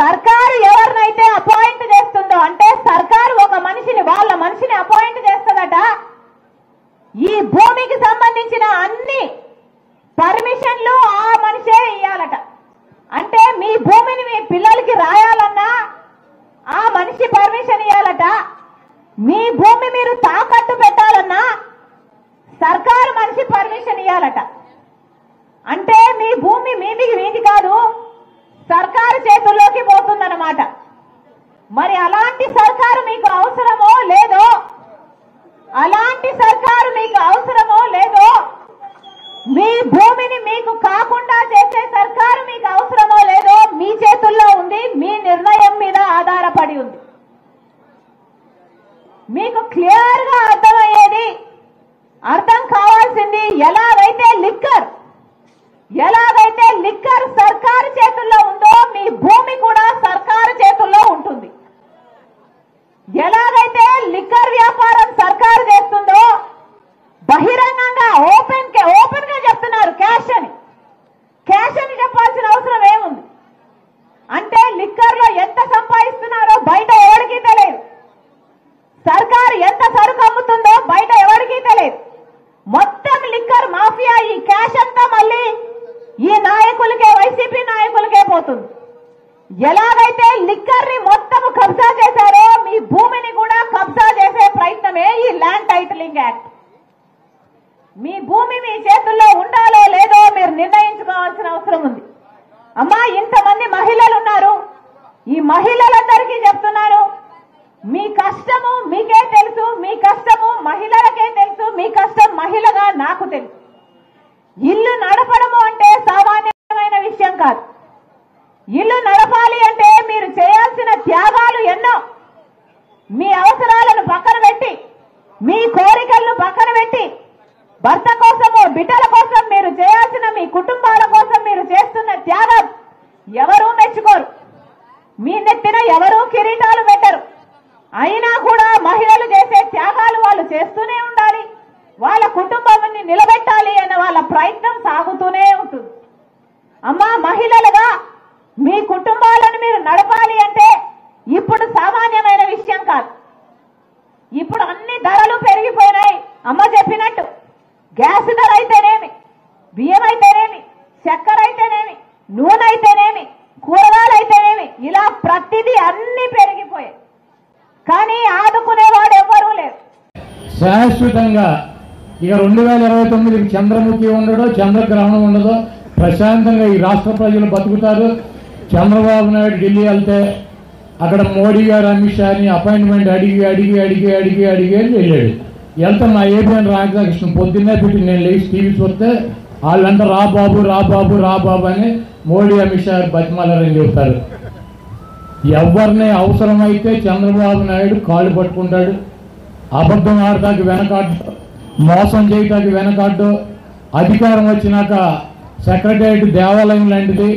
సర్కారు ఎవరినైతే అపాయింట్ చేస్తుందో అంటే సర్కారు ఒక మనిషిని వాళ్ళ మనిషిని అపాయింట్ చేస్తుందట. ఈ భూమికి సంబంధించిన అన్ని పర్మిషన్లు ఆ మనిషే ఇయ్యాలట. అంటే మీ భూమిని మీ పిల్లలకి రాయాలన్నా ఆ మనిషి పర్మిషన్ ఇయ్యాలట. మీ భూమి మీరు తాకట్టు పెట్టాలన్నా సర్కారు మనిషి పర్మిషన్ ఇయ్యాలట. అంటే మీ భూమి మీది కాదు, సర్కారు చేతుల్లోకి పోతుందన్నమాట. మరి అలాంటి సర్కారు మీకు అవసరమో లేదో, అలాంటి సర్కారు మీకు అవసరమో లేదో, మీ భూమిని మీకు కాకుండా చేసే సర్కారు మీకు అవసరమో లేదో మీ చేతుల్లో ఉంది, మీ నిర్ణయం మీద ఆధారపడి ఉంది. మీకు క్లియర్ గా అర్థమయ్యేది, అర్థం కావాల్సింది ఎలాగైతే లిక్కర్ సర్కారు చేతుల్లో ఉందో మీ భూమి కూడా సర్కారు చేతుల్లో ఉంటుంది. ఎలాగైతే లిక్కర్ వ్యాపారం సర్కారు చేస్తుందో బహిరంగంగా ఓపెన్ గా చెప్తున్నారు క్యాష్ అని చెప్పాల్సిన అవసరం ఏముంది? అంటే లిక్కర్ లో ఎంత సంపాదిస్తున్నారో బయట ఎవరికీ తెలియదు. సర్కారు ఎంత సరుకు అమ్ముతుందో బయట ఎవరికీ తెలియదు. మొత్తం లిక్కర్ మాఫియా ఈ క్యాష్ అంతా మళ్ళీ ఈ నాయకులకే, వైసీపీ నాయకులకే పోతుంది. ఎలాగైతే లిక్కర్ ని మొత్తం కబ్జా చేశారో మీ భూమిని కూడా కబ్జా చేసే ప్రయత్నమే ఈ ల్యాండ్ టైటిలింగ్ యాక్ట్. మీ భూమి మీ చేతుల్లో ఉండాలో లేదో మీరు నిర్ణయించుకోవాల్సిన అవసరం ఉంది. అమ్మా, ఇంతమంది మహిళలు ఉన్నారు, ఈ మహిళలందరికీ చెప్తున్నాను, మీ కష్టము మీకే తెలుసు, మీ కష్టము మహిళలకే తెలుసు, మీ కష్టం మహిళగా నాకు తెలుసు. ఇల్లు నడపడము అంటే సామాన్యమైన విషయం కాదు. ఇల్లు నడపాలి అంటే మీరు చేయాల్సిన త్యాగాలు ఎన్నో. మీ అవసరాలను పక్కన పెట్టి, మీ కోరికలను పక్కన పెట్టి, భర్త కోసము బిడ్డల కోసం మీరు చేయాల్సిన, మీ కుటుంబాల కోసం మీరు చేస్తున్న త్యాగం ఎవరూ మెచ్చుకోరు. మీ నెత్తిన ఎవరూ కిరీటాలు పెట్టరు. అయినా కూడా మహిళలు చేసే త్యాగాలు వాళ్ళు చేస్తూనే ఉండాలి. వాళ్ళ కుటుంబాన్ని నిలబెట్టాలి అనే వాళ్ళ ప్రయత్నం సాగుతూనే ఉంటుంది. అమ్మా, మహిళలుగా మీ కుటుంబాలను మీరు నడపాలి అంటే ఇప్పుడు సామాన్యమైన విషయం కాదు. ఇప్పుడు అన్ని ధరలు పెరిగిపోయినాయి. అమ్మ చెప్పినట్టు గ్యాస్ ధర అయితేనేమి, బియ్యం అయితేనేమి, చక్కెర అయితేనేమి, నూనె అయితేనేమి, కూరగాయలు అయితేనేమి, ఇలా ప్రతిదీ అన్ని పెరిగిపోయాయి. కానీ ఆదుకునేవాడు ఎవరూ లేరు. శాశ్వతంగా ఇక 2029 చంద్రముఖి ఉండదో, చంద్రగ్రహణం ఉండదో, ప్రశాంతంగా ఈ రాష్ట్ర ప్రజలు బతుకుతారు. చంద్రబాబు నాయుడు ఢిల్లీ వెళ్తే అక్కడ మోడీ గారు అమిత్ షాని అపాయింట్మెంట్ అడిగి అని వెళ్ళాడు. వెళ్తే మా ఏపీఎన్ రామకృష్ణ పొద్దున్నే పెట్టి నేను లేచి టీవీ చూస్తే వాళ్ళంతా రా బాబు అని మోడీ అమిత్ షా బతిమాలని చెబుతారు. ఎవరిని అవసరమైతే చంద్రబాబు నాయుడు కాళ్ళు పట్టుకుంటాడు. అబద్ధం ఆడటానికి వెనకాడు, మోసం చేయటానికి వెనకాడు. అధికారం వచ్చినాక సెక్రటేరియట్ దేవాలయం లాంటిది,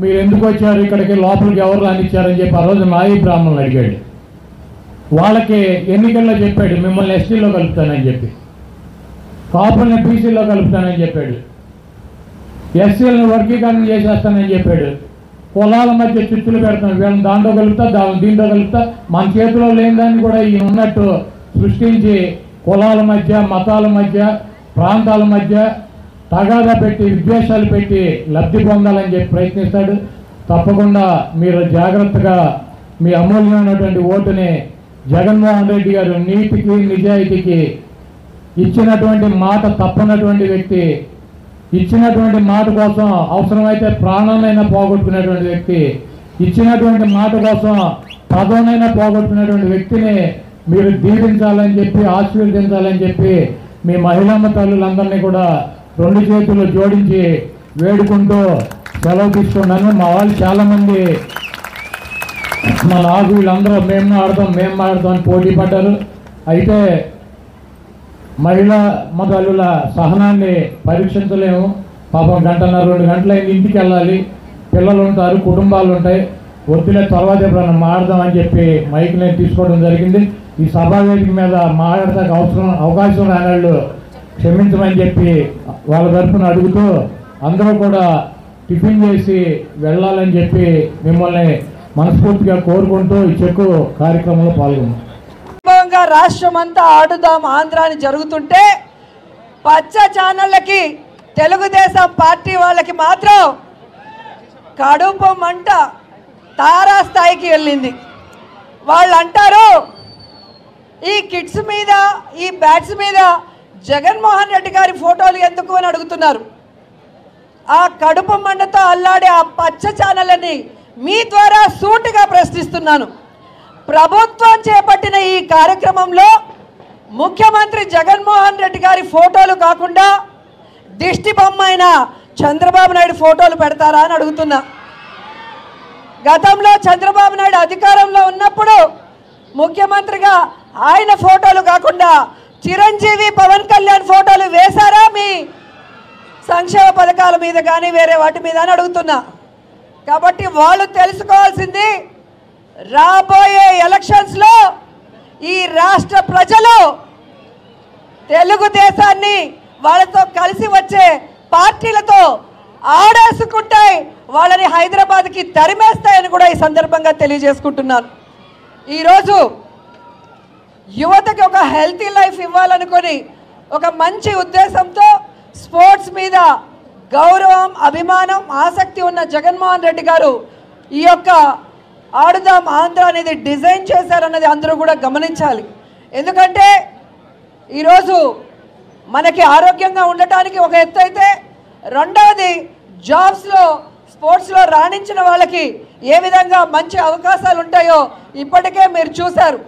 మీరు ఎందుకు వచ్చారు ఇక్కడికి, లోపలికి ఎవరు రానిచ్చారని చెప్పి ఆ రోజు నాయి బ్రాహ్మణులు అడిగాడు. వాళ్ళకి ఎన్నికల్లో చెప్పాడు మిమ్మల్ని ఎస్టీలో కలుపుతానని చెప్పి, కాపుల్ని బీసీలో కలుపుతానని చెప్పాడు, ఎస్సీలను వర్గీకరణ చేసేస్తానని చెప్పాడు. కులాల మధ్య చిచ్చులు పెడతాను, వీళ్ళని దాంట్లో కలుపుతా, దీంట్లో కలుపుతా, మన చేతిలో లేని దాన్ని కూడా ఈయన ఉన్నట్టు సృష్టించి కులాల మధ్య, మతాల మధ్య, ప్రాంతాల మధ్య తగాదా పెట్టి, విద్వేషాలు పెట్టి లబ్ధి పొందాలని చెప్పి ప్రయత్నిస్తాడు. తప్పకుండా మీరు జాగ్రత్తగా మీ అమూల్యమైనటువంటి ఓటుని జగన్మోహన్ రెడ్డి గారు నీతికి నిజాయితీకి ఇచ్చినటువంటి మాట తప్పనటువంటి వ్యక్తి, ఇచ్చినటువంటి మాట కోసం అవసరమైతే ప్రాణాలైనా పోగొట్టుకునేటువంటి వ్యక్తి, ఇచ్చినటువంటి మాట కోసం పదవునైనా పోగొట్టుకునేటువంటి వ్యక్తిని మీరు దీవించాలని చెప్పి, ఆశీర్వదించాలని చెప్పి మీ మహిళమ్మ తల్లులందరినీ కూడా 2 చేతులు జోడించి వేడుకుంటూ సెలవు తీసుకున్నాను. మా వాళ్ళు చాలామంది మా నాకు వీళ్ళందరూ మేము ఆడతాం అని పోటీ పడ్డారు. అయితే మహిళా తల్లుల సహనాన్ని పరీక్షించలేము. పాపం 1.5-2 గంటలైంది, ఇంటికి వెళ్ళాలి, పిల్లలు ఉంటారు, కుటుంబాలు ఉంటాయి. వద్దులే తర్వాత ఎప్పుడన్నా మాట్లాడదామని చెప్పి మైక్ నేను తీసుకోవడం జరిగింది. ఈ సభావేదిక మీద మాట్లాడటానికి అవకాశం రాని క్షమించమని చెప్పి వాళ్ళ తరఫున అడుగుతూ అందరూ కూడా టిఫిన్ చేసి వెళ్ళాలని చెప్పి మిమ్మల్ని మనస్ఫూర్తిగా కోరుకుంటూ ఈ చెక్కు కార్యక్రమంలో పాల్గొన్నాం. రాష్ట్రమంతా ఆడుదాం ఆంధ్ర అని జరుగుతుంటే పచ్చ ఛానళ్ళకి తెలుగుదేశం పార్టీ వాళ్ళకి మాత్రం కడుపు మంట తారా స్థాయికి వెళ్ళింది. వాళ్ళు అంటారు ఈ కిడ్స్ మీద ఈ బ్యాట్స్ మీద జగన్మోహన్ రెడ్డి గారి ఫోటోలు ఎందుకు అని అడుగుతున్నారు. ఆ కడుపు మంటతో అల్లాడే ఆ పచ్చ ఛానళ్ళని మీ ద్వారా సూటిగా ప్రశ్నిస్తున్నాను. ప్రభుత్వం చేపట్టిన ఈ కార్యక్రమంలో ముఖ్యమంత్రి జగన్మోహన్ రెడ్డి గారి ఫోటోలు కాకుండా దిష్టి బొమ్మ అయిన చంద్రబాబు నాయుడు ఫోటోలు పెడతారా అని అడుగుతున్నా. గతంలో చంద్రబాబు నాయుడు అధికారంలో ఉన్నప్పుడు ముఖ్యమంత్రిగా ఆయన ఫోటోలు కాకుండా చిరంజీవి పవన్ కళ్యాణ్ ఫోటోలు వేశారా మీ సంక్షేమ పథకాల మీద కానీ వేరే వాటి మీద అని అడుగుతున్నా. కాబట్టి వాళ్ళు తెలుసుకోవాల్సింది రాబోయే ఎలక్షన్స్లో ఈ రాష్ట్ర ప్రజలు తెలుగుదేశాన్ని వాళ్ళతో కలిసి వచ్చే పార్టీలతో ఆడేసుకుంటాయి, వాళ్ళని హైదరాబాద్కి తరిమేస్తాయని కూడా ఈ సందర్భంగా తెలియజేసుకుంటున్నాను. ఈరోజు యువతకి ఒక హెల్తీ లైఫ్ ఇవ్వాలనుకొని ఒక మంచి ఉద్దేశంతో స్పోర్ట్స్ మీద గౌరవం, అభిమానం, ఆసక్తి ఉన్న జగన్మోహన్ రెడ్డి గారు ఈ యొక్క ఆడుదాం ఆంధ్ర అనేది డిజైన్ చేశారన్నది అందరూ కూడా గమనించాలి. ఎందుకంటే ఈరోజు మనకి ఆరోగ్యంగా ఉండటానికి ఒక ఎత్తు అయితే, రెండవది జాబ్స్లో స్పోర్ట్స్లో రాణించిన వాళ్ళకి ఏ విధంగా మంచి అవకాశాలు ఉంటాయో ఇప్పటికే మీరు చూశారు.